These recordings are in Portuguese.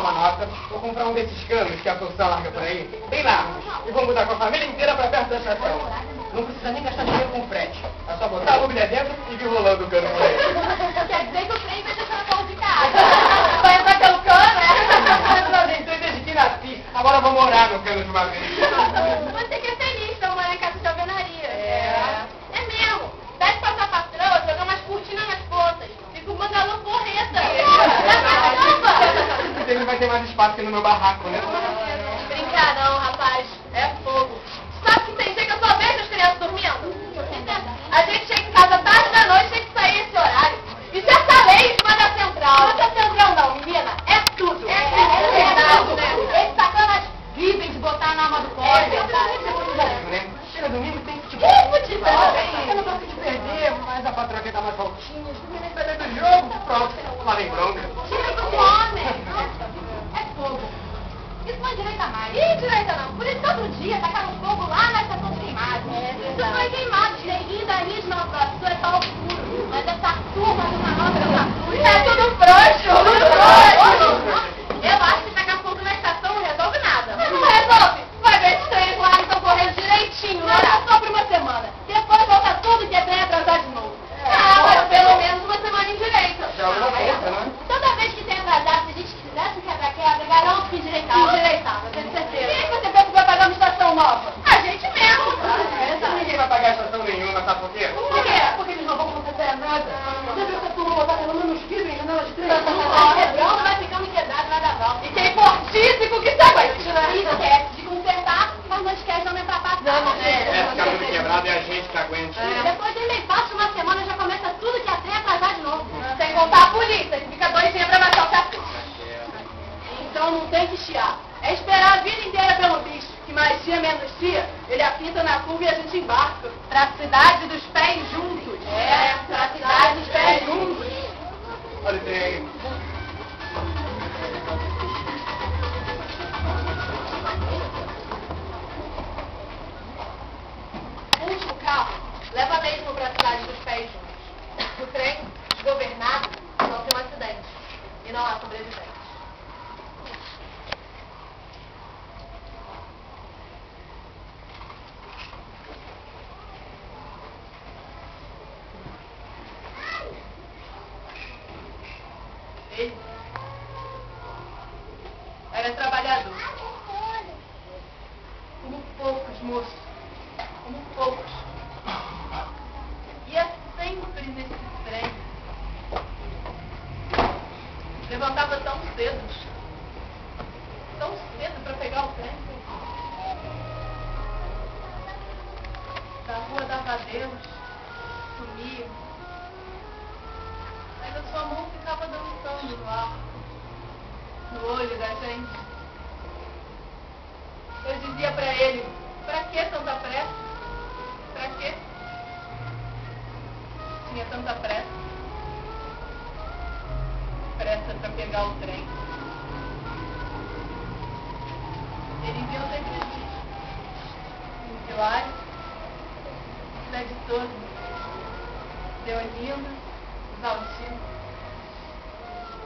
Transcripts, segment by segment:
uma nota, vou comprar um desses canos que a produção larga por aí, bem largos, e vou mudar com a família inteira pra perto da estação. Não precisa nem gastar dinheiro com frete. É só botar a mobília dentro e vir rolando o cano por aí. Quer dizer que o trem vai deixar na porta de casa. Vai entrar pelo cano, é? Não, gente, desde que nasci, agora eu vou morar no cano de uma vez. Você que é feliz, então morar em casa de alvenaria. É mesmo. Pede pra sua patroa jogar umas cortinas nas pontas. Fica um bangalô porreta. Ele vai ter mais espaço que no meu barraco, né? Brincar não, rapaz. É fogo. Sabe que tem dia que eu só vejo as crianças dormindo? A gente chega em casa tarde da noite, tem que sair esse horário. Isso é essa lei em cima da central. Não é central não, menina. É tudo. É verdade, né? Esses sacanas vivem de botar na arma do colo. É verdade. Né? Chega domingo tem futebol. Eu não gosto de perder, mas a patroa quer dar umas voltinhas. Não me nem perder do jogo. Pronto, lá vem bronca. Tira do homem. É fogo. Isso não é direita mais. Ih, direita não. Por isso que outro dia tacaram fogo lá na estação de queimados. Isso não é queimado, neguinho da Risma passou é pau puro. Mas essa turma de uma nova é tudo frouxo. Tudo frouxo. Eu acho que tacar fogo na estação não resolve nada. Mas não resolve. Vai ver se três lá estão correndo direitinho. Não é só por uma semana. Depois volta tudo que é trem atrasar de novo. Ah, mas pelo menos uma semana em direito. Já alguma coisa, né? Toda vez que tem atrasado, se a gente fizesse um quebra-quebra, garanto que endireitava, tenho certeza. Quem você pensa que vai pagar uma estação nova? A gente mesmo. Ninguém vai pagar estação nenhuma, sabe por quê? Por quê? Porque eles não vão consertar nada. Você viu essa turma botar pelo menos vidro em janelas de trem? Quebrando, vai ficando quebrado, vai dar volta. E tem fortíssimo que se aguente, né? Esquece de consertar, mas não esquece de aumentar a passagem, né? É, ficar tudo quebrado e a gente que aguente. Depois de meio passo, uma semana já começa tudo que a trem atrasar de novo. Sem contar a polícia, que fica doidinha pra matar o capuz. Então não tem que chiar. É esperar a vida inteira pelo bicho, que mais dia menos dia, ele apita na curva e a gente embarca. Pra cidade dos pés juntos. Pra cidade dos pés juntos. Olha o trem aí. Puxa o carro, leva mesmo pra cidade dos pés juntos. O trem, desgovernado, sofre um acidente. E não há sobreviventes. Ele era trabalhador. Como poucos, moço. Como poucos. Ia sempre nesse trem. Levantava tão cedo. Tão cedo para pegar o trem. Da rua dava adeus. Sumia. Mas a sua mão ficava dançando no ar, no olho da gente. Eu dizia pra ele, pra que tanta pressa? Pra quê? Tinha tanta pressa. Pressa pra pegar o trem. Ele viu sempre disso. Pilares, cidade toda, Leonina, Valtino,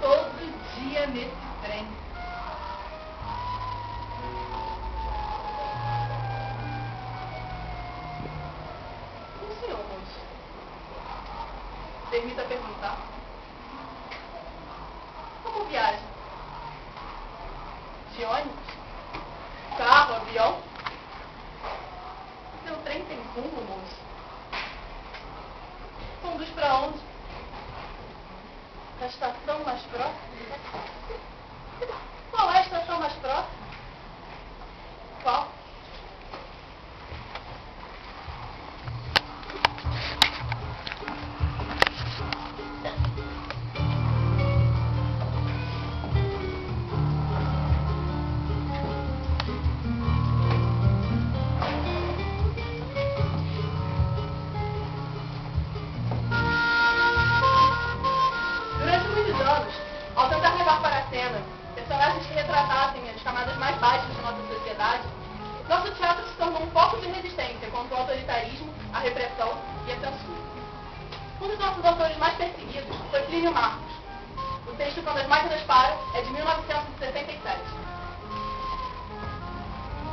todo dia nesse trem. E o senhor, moço? Permita perguntar. Como viaja? De ônibus? Carro, avião? Seu trem tem rumo, moço? Conduz pra onde? A estação mais próxima? Qual é a estação mais próxima? Qual? Ao tentar levar para a cena personagens que retratassem as camadas mais baixas da nossa sociedade, nosso teatro se tornou um foco de resistência contra o autoritarismo, a repressão e a censura. Um dos nossos autores mais perseguidos foi Plínio Marcos. O texto Quando as Máquinas Param é de 1960. 67.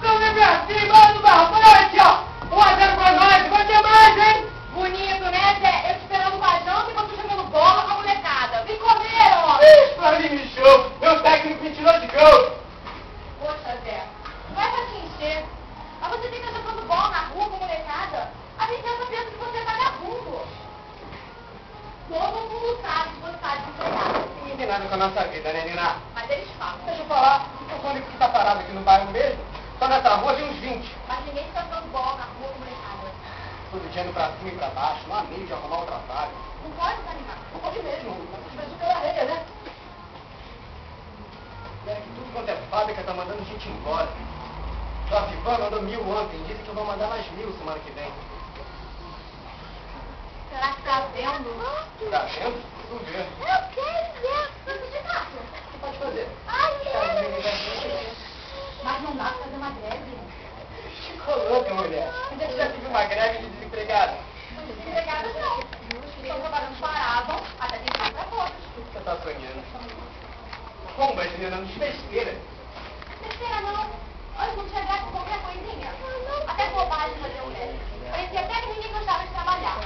Vamos pra cima do barbante, ó! 1-0 pra nós, vai ter mais, hein? Bonito, né, Zé? Eu te esperando com a janta e você jogando bola com a molecada. Me comeram, ó. Ixi, pra mim me show! Meu técnico me tirou de gol! Poxa, Zé, não é pra te encher. Mas você fica jogando bola na rua com a molecada. A vizinhança pensa que você é vagabundo. Todo mundo sabe que você está desempregado. Ninguém tem nada com a nossa vida, né, Nina? Mas eles falam. Deixa eu falar, eu sou o único que tá parado aqui no bairro mesmo. Só nessa rua tem uns 20. Mas ninguém fica jogando bola na rua com a molecada. Todo dia indo pra cima e pra baixo, não há meio de arrumar um trabalho. Não pode desanimar. Não pode mesmo, mas tivesse pela areia, né? É que tudo quanto é fábrica tá mandando gente embora. O Avivan mandou 1000 ontem, disse que eu vou mandar mais 1000 semana que vem. Será que tá vendo? Tá vendo? Tu vê. Eu quero ver. Você de gato. O que pode fazer? Ai, é. mas não dá pra fazer uma greve. Ficou louca, mulher. Onde é que já teve uma greve de desempregado? Os desempregados não. Os que estão trabalhando paravam, até tem que ir pra todos. O que você tá sonhando? Como, Juliana? Não diz besteira. Besteira não. Olha, não tinha greve com qualquer coisinha. Até bobagem fazer um greve. Parecia até que ninguém gostava de trabalhar.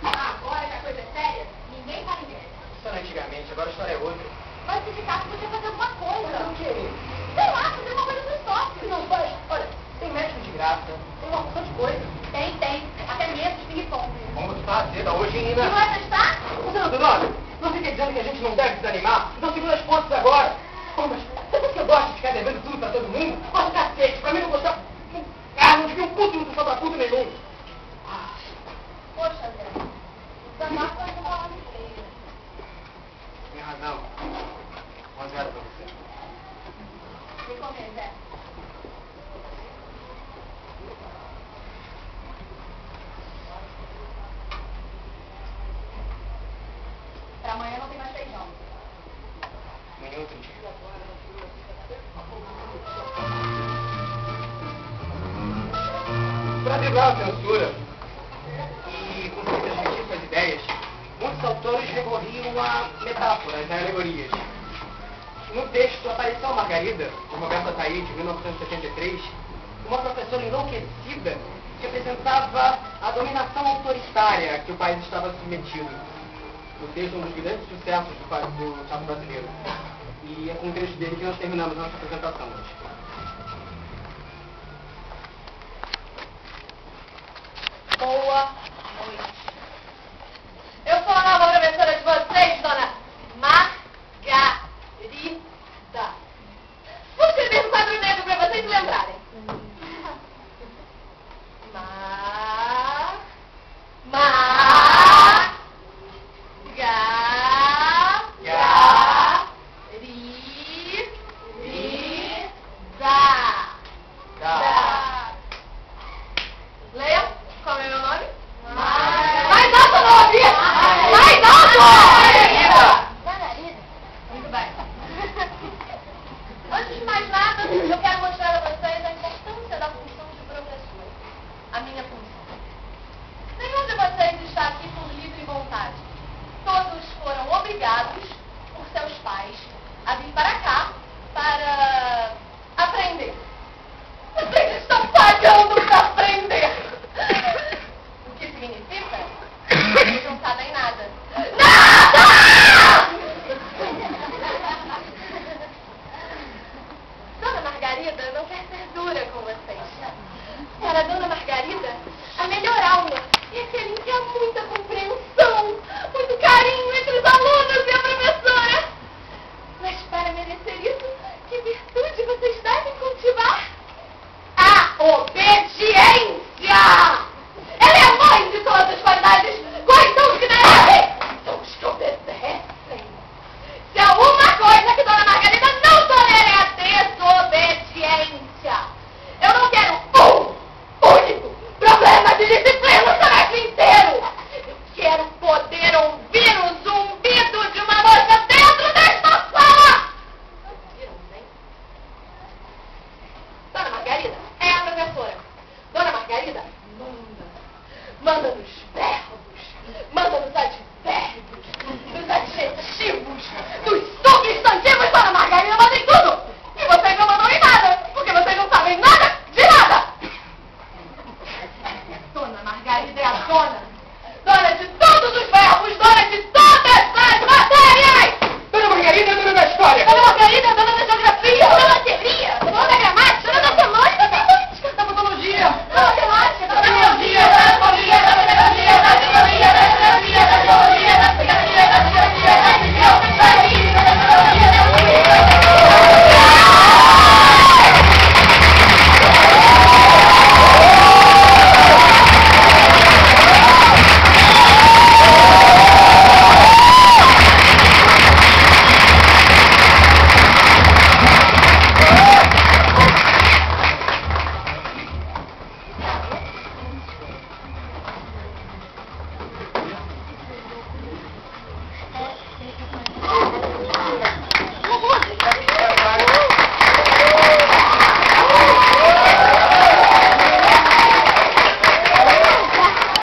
Agora que a coisa é séria, ninguém tá em greve. Isso era antigamente, agora a história é outra. Mas o sindicato podia fazer alguma coisa. Mas o quê? Sei lá, fazer uma coisa dos sócios. Não faz. Olha, tem médico de graça, tem uma porção de coisa. Tem. Até mesmo de ping-pong. Vamos fazer da hoje, E Nina. não vai prestar? Você não, Donaldo, não fica dizendo que a gente não deve desanimar. Então segura as pontas agora. Pô, mas você pensa que eu gosto de ficar devendo tudo pra todo mundo? Mas cacete, pra mim não gostar... não devia um puto não sobrar puto nenhum. Poxa, Zé. Desabafo vai tomar uma inteira. Tem razão. 1-0 pra você. Me comer, Zé. Pra amanhã não tem mais feijão. Amanhã outro dia. Para driblar a censura e conseguir transmitir suas ideias, muitos autores recorriam a metáforas, a alegorias. No texto Aparição Margarida, de Roberto Ataíde, de 1973, uma professora enlouquecida que apresentava a dominação autoritária a que o país estava submetido. O texto é um dos grandes sucessos do teatro brasileiro. E é com o texto dele que nós terminamos a nossa apresentação hoje. Boa noite. Eu sou a nova professora de vocês, dona Margarida. Vou escrever no quadro negro para vocês se lembrarem. Leia, qual é o meu nome? Mais alto, não ouvi! Mais alto! Margarida. Muito bem. Antes de mais nada, eu quero mostrar a vocês a importância da função de professor. A minha função. Nenhum de vocês está aqui por livre vontade. Todos foram obrigados